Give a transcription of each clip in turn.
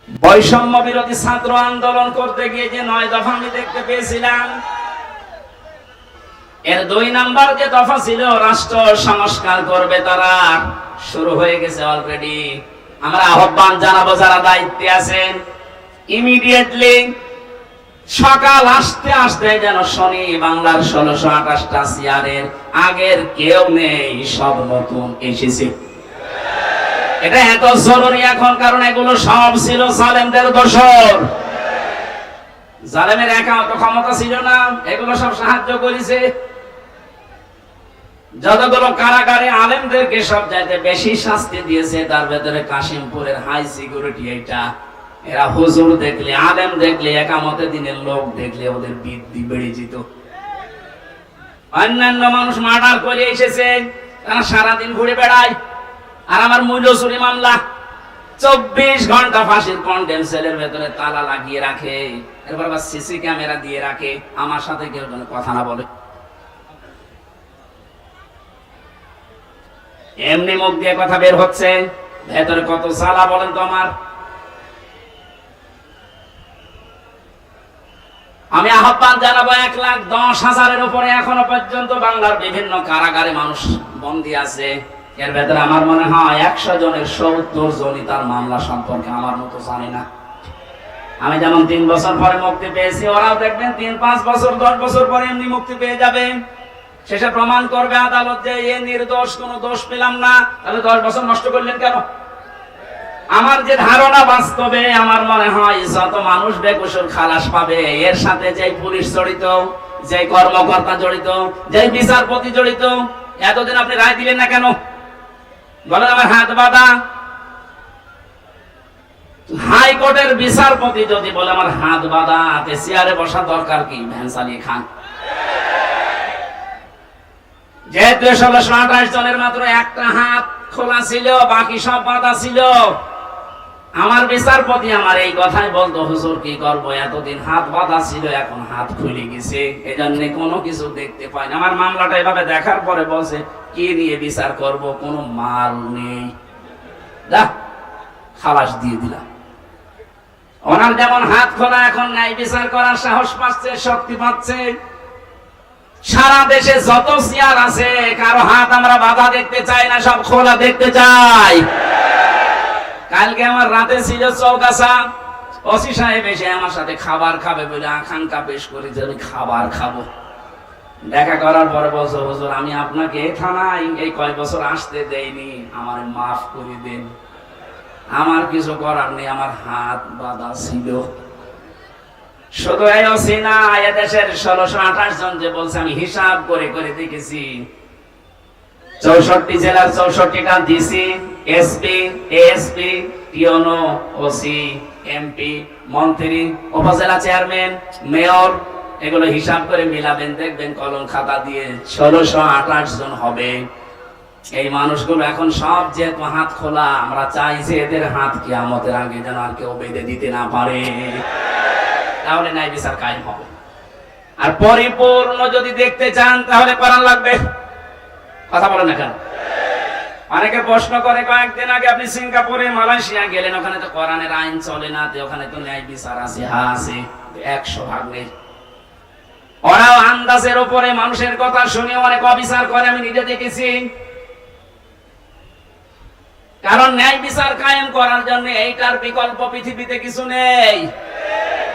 বৈষম্য বিরোধী ছাত্র আন্দোলন করতে গিয়ে যে 9 দফা আমি দেখতে পেয়েছিলাম, এর 2 নাম্বার যে দফা ছিল রাষ্ট্র সংস্কার করবে, তারা শুরু হয়ে গেছে অলরেডি। আমরা আহ্বান জানাবো যারা দায়িত্বে আছেন, ইমিডিয়েটলি সকাল আসতে আসতে যেন শনি বাংলার 1628টা চেয়ারের আগের কেউ নেই, সব নতুন এসেছে। এটা এত জরুরি এখন, কারণ এগুলো সব ছিল জালেমদের দোসর। জালেমের একান্ত ক্ষমতা ছিল না, এগুলো সব সাহায্য করেছে। যতগুলো কারাগারে আলেমদেরকে সব চাইতে বেশি শাস্তি দিয়েছে, তার ভেতরে কাশিমপুরের হাই সিকিউরিটি। এটা এরা হুজুর দেখলে, আলেম দেখলে, একামতে দিনের লোক দেখলে ওদের বৃদ্ধি বেড়ে যেত। অন্যান্য মানুষ মার্ডার করে এসেছে, তারা সারাদিন ঘুরে বেড়ায়। আর আমার মূল্য চুরি মামলা 24 ঘন্টা ফাঁসির কন্ডেম সেলের ভেতরে তালা লাগিয়ে রাখে, এরপর আবার সিসি ক্যামেরা দিয়ে রাখে, আমার সাথে কেউ যেন কথা না বলে। এমনি মুখ দিয়ে কথা বের হচ্ছে, ভেতরে কত জ্বালা বলেন তো আমার। আমি আহ্বান জানাবো, 1,10,000-এর উপরে এখনো পর্যন্ত বাংলার বিভিন্ন কারাগারে মানুষ বন্দী আছে। এর ভেতরে আমার মনে হয় 100 জনের 70 জনই তার মামলা সম্পর্কে আমার মতো জানি না। আমি যেমন 3 বছর পরে মুক্তি পেয়েছি, ওরাও দেখবেন 3-5 বছর 10 বছর পরে এমনি মুক্তি পেয়ে যাবে। শেষে প্রমাণ করবে আদালত যে এ নির্দোষ, কোনো দোষ পেলাম না। তাহলে 10 বছর নষ্ট করলেন কেন? আমার যে ধারণা, বাস্তবে আমার মনে হয় যত মানুষ বেকসুর খালাস পাবে, এর সাথে যে পুলিশ জড়িত, যে কর্মকর্তা জড়িত, যে বিচারপতি জড়িত, এতদিন আপনি রায় দিলেন না কেন? বলেন আমার হাত বাঁধা। হাইকোর্টের বিচারপতি যদি বলে আমার হাত বাঁধা, চেয়ারে বসা দরকার কি? ভ্যান চালিয়ে খান। যেহেতু 1628 জনের মাত্র একটা হাত খোলা ছিল, বাকি সব বাঁধা ছিল। আমার বিচারপতি আমার এই কথাই বলতো, হুজুর কি করবো, এতদিন হাত বাঁধা ছিল, এখন হাত খুলে গেছে, এজন্য কোনো কিছু দেখতে পাই না। আমার মামলাটা এভাবে দেখার পরে বলছে, কি নিয়ে বিচার করব, কোনো মাল নেই, খালাস দিয়ে দিলাম। ওনার যেমন হাত খোলা, এখন ন্যায় বিচার করার সাহস পাচ্ছে, শক্তি পাচ্ছে। সারা দেশে যত চেয়ার আছে, কারো হাত আমরা বাধা দেখতে চাই না, সব খোলা দেখতে চাই। কালকে আমার রাতে ছিল চৌগাছা, ওসি সাহেব এসে আমার সাথে খাবার খাবে বলে আকাঙ্ক্ষা পেশ করে যে আমি খাবার খাবো। দেখা করার পরে বলছো, হুজুর আমি আপনাকে থানায় এই কয় বছর আসতে দেইনি, আমার মাফ করে দেন, আমার কিছু করার নেই, আমার হাত বাঁধা ছিল। শুধু এই ওসি না, এদেশের 1628 জন যে বলছে, আমি হিসাব করে করে দেখেছি, 64 জেলার 64টা ডিসি, এসপি, এএসপি, টিওনো, ওসি, এমপি, মন্ত্রী, উপজেলা চেয়ারম্যান, মেয়র, এগুলো হিসাব করে মিলাবেন, দেখবেন কলম খাতা দিয়ে 1628 জন হবে। এই মানুষগুলো এখন সব যেহেতু হাত খোলা, আমরা চাই যে এদের হাত কিয়ামতের আগে যেন আর কেউ বেঁধে দিতে না পারে, তাহলে ন্যায় বিচার কায়েম হবে। আর পরিপূর্ণ যদি দেখতে চান তাহলে করার লাগবে। কথা বলেন না কেন? অনেকে প্রশ্ন করে, কয়েকদিন আগে আপনি সিঙ্গাপুরে, মালয়েশিয়া গেলেন, ওখানে তো কোরআনের আইন চলে না, ওখানে তো ন্যায় বিচার আছে। হ্যাঁ আছে, 100% নেই। ওরাও আন্দাজের উপরে মানুষের কথা শুনে অনেক অবিচার করে, আমি নিজে দেখেছি। কারণ ন্যায় বিচার কায়েম করার জন্য এইটার বিকল্প পৃথিবীতে কিছু নেই।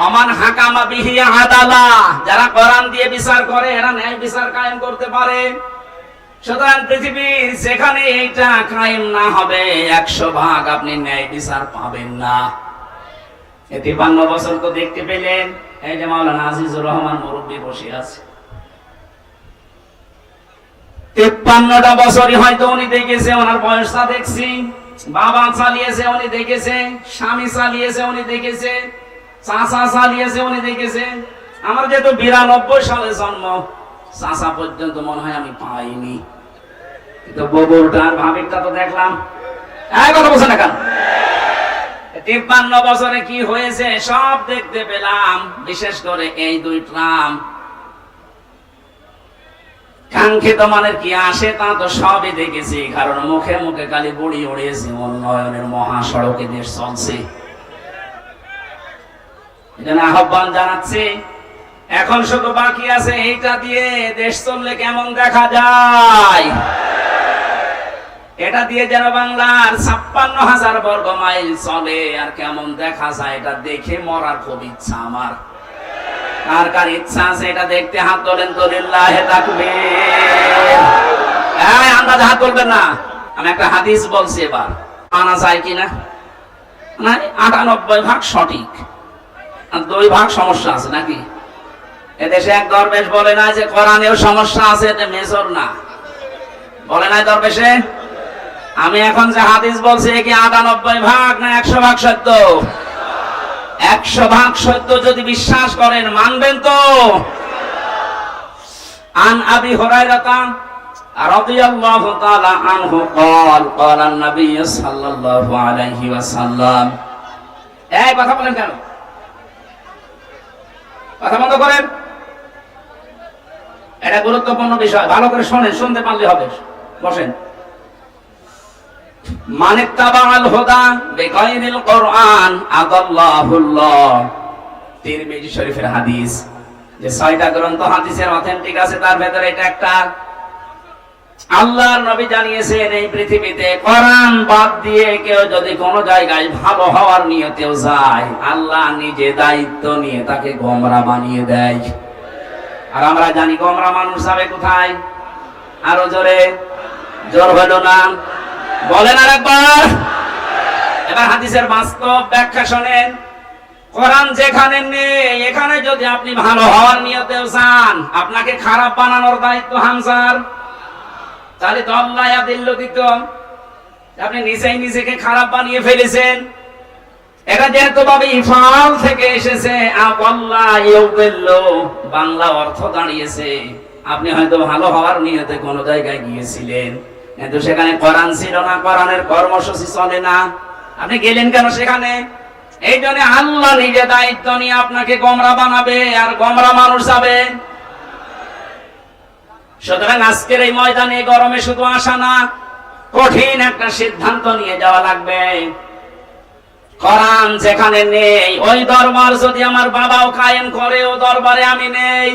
আমান হাকামা বিহি আদালা, যারা কোরআন দিয়ে বিচার করে এরা ন্যায় বিচার কায়েম করতে পারে। সুতরাং পৃথিবীর যেখানে এইটা কায়েম না হবে, 100% আপনি ন্যায় বিচার পাবেন না। 53 বছর তো দেখতে পেলেন, এই যে মাওলানা আজিজুর রহমান মুরব্বী বসে আছে, 53টা বছরই হয়তো উনি দেখেছে, ওনার বয়সটা দেখছি। বাবা চালিয়েছে উনি দেখেছে, স্বামী চালিয়েছে উনি দেখেছে, চাচা চালিয়েছে উনি দেখেছে। আমার যেহেতু 92 সালে জন্ম, চাচা পর্যন্ত মনে হয় আমি পাইনি, কিন্তু ববুরটার ভাবিরটা তো দেখলাম। কথা বলছে না কেন? 53 বছরে কি হয়েছে সব দেখতে পেলাম। বিশেষ করে এই 2 ট্রাম কাঙ্ক্ষিত মানের কি আসে তা তো সবই দেখেছি, কারণ মুখে মুখে খালি বড়ি উড়িয়েছে, উন্নয়নের মহাসড়কে দেশ চলছে। এজন্য আহ্বান জানাচ্ছি, এখন শুধু বাকি আছে এইটা দিয়ে দেশ চললে কেমন দেখা যায়। এটা দিয়ে যেন বাংলার ৫৬,০০০ বর্গ মাইল চলে আর কেমন দেখা যায় এটা দেখে মরার খুব ইচ্ছা আমার। কার কার ইচ্ছা আছে এটা দেখতে? হাত তোলেন তো, লিল্লাহি তাকবীর। এই আন্দাজে হাত তুলবেন না। আমি একটা হাদিস বলছি, এবার মানা যায় কিনা? না, ৯৮% সঠিক আর ২% সমস্যা আছে নাকি? এদেশে এক দরবেশ বলে না যে কোরআনেও সমস্যা আছে, এতে মেজর না, বলে নাই দরবেশে? আমি এখন যে হাদিস বলছি কি ৯৮% না ১০০% সত্য? ১০০% সত্য যদি বিশ্বাস করেন মানবেন তো? আন আবি হুরায়রা রাদিয়াল্লাহু তাআলা আনহু قال قال النبي صلى الله عليه وسلم। এই কথা বলেন কেন? কথা বন্ধ করেন। এটা গুরুত্বপূর্ণ বিষয়, ভালো করে শোনেন, শুনতে পারলে হবে। বসেন। মান ইত্তাবাআল হুদা বিগাইরিল কুরআন আদাল্লাহুল্লাহ। তিরমিজি শরীফের হাদিস, যে ৬টা গ্রন্থ হাদিসের অথেন্টিক আছে তার ভেতরে এটা একটা। আল্লাহর নবী জানিয়েছেন এই পৃথিবীতে কোরআন বাদ দিয়ে কেউ যদি কোনো জায়গায় ভালো হওয়ার নিয়তেও যায়, আল্লাহ নিজে দায়িত্ব নিয়ে তাকে গোমরা বানিয়ে দেয়। আর আমরা জানি গোমরা মানুষ যাবে কোথায়? আরো জোরে, জোর হলো না, বলেন আরেকবার। এবার হাদিসের বাস্তব ব্যাখ্যা শোনেন। কোরআন যেখানে নেই এখানে যদি আপনি ভালো হওয়ার নিয়তেও চান, আপনাকে খারাপ বানানোর দায়িত্ব হামজার। তাহলে তো আল্লাহ ইয়াদিল্লু দিত, আপনি নিজেই নিজেকে খারাপ বানিয়ে ফেলেছেন। এটা যেহেতু ভাবে ইফাল থেকে এসেছে, আল্লাহ ইউদিল্লু, বাংলা অর্থ দাঁড়িয়েছে আপনি হয়তো ভালো হওয়ার নিয়তে কোন জায়গায় গিয়েছিলেন, কিন্তু সেখানে কোরআন ছিল না, কোরআনের কর্মসূচি চলে না, আপনি গেলেন কেন সেখানে? এই জন্য আল্লাহ নিজে দায়িত্ব নিয়ে আপনাকে গোমরা বানাবে, আর গোমরা মানুষ যাবে। সুতরাং আজকের এই ময়দানে গরমে শুধু আসা না, কঠিন একটা সিদ্ধান্ত নিয়ে যাওয়া লাগবে। কোরআন যেখানে নেই ওই দরবার যদি আমার বাবাও কায়েম করে, ও দরবারে আমি নেই।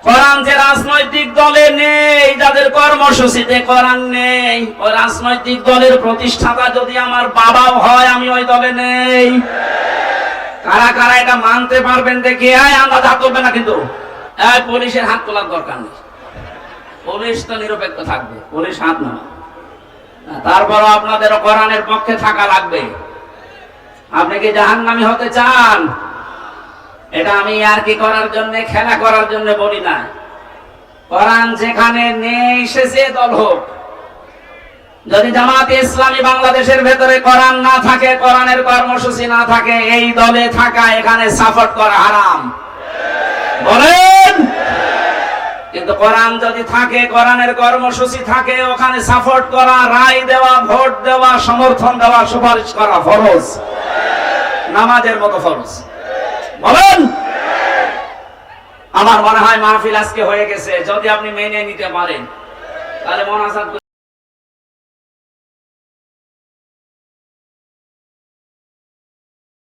কোরআন যে রাজনৈতিক দলে নেই, যাদের কর্মসূচিতে কোরআন নেই, ওই রাজনৈতিক দলের প্রতিষ্ঠাতা যদি আমার বাবাও হয়, আমি ওই দলে নেই। কারা কারা এটা মানতে পারবেন দেখি? আমরা হাত তুলবে না কিন্তু। পুলিশের হাত তোলার দরকার নেই, পুলিশ তো নিরপেক্ষ থাকবে, পুলিশ হাত না। তারপরও আপনাদেরও কোরআনের পক্ষে থাকা লাগবে। আপনি কি জাহান্নামী হতে চান? এটা আমি আর কি করার জন্য, খেলা করার জন্য বলি না। কোরআন যেখানে নেই সে যে দল হোক, যদি জামাতে ইসলামী বাংলাদেশের ভেতরে কোরআন না থাকে, কোরআনের কর্মসূচি না থাকে, এই দলে থাকা এখানে সাপোর্ট করা হারাম, বলেন। কিন্তু কোরআন যদি থাকে, কোরআনের কর্মসূচি থাকে, ওখানে সাপোর্ট করা, রায় দেওয়া, ভোট দেওয়া, সমর্থন দেওয়া, সুপারিশ করা ফরজ, নামাজের মতো ফরজ, বলেন। আমার মনে হয় মাহফিল আজকে হয়ে গেছে, যদি আপনি মেনে নিতে পারেন তাহলে মোনাজাত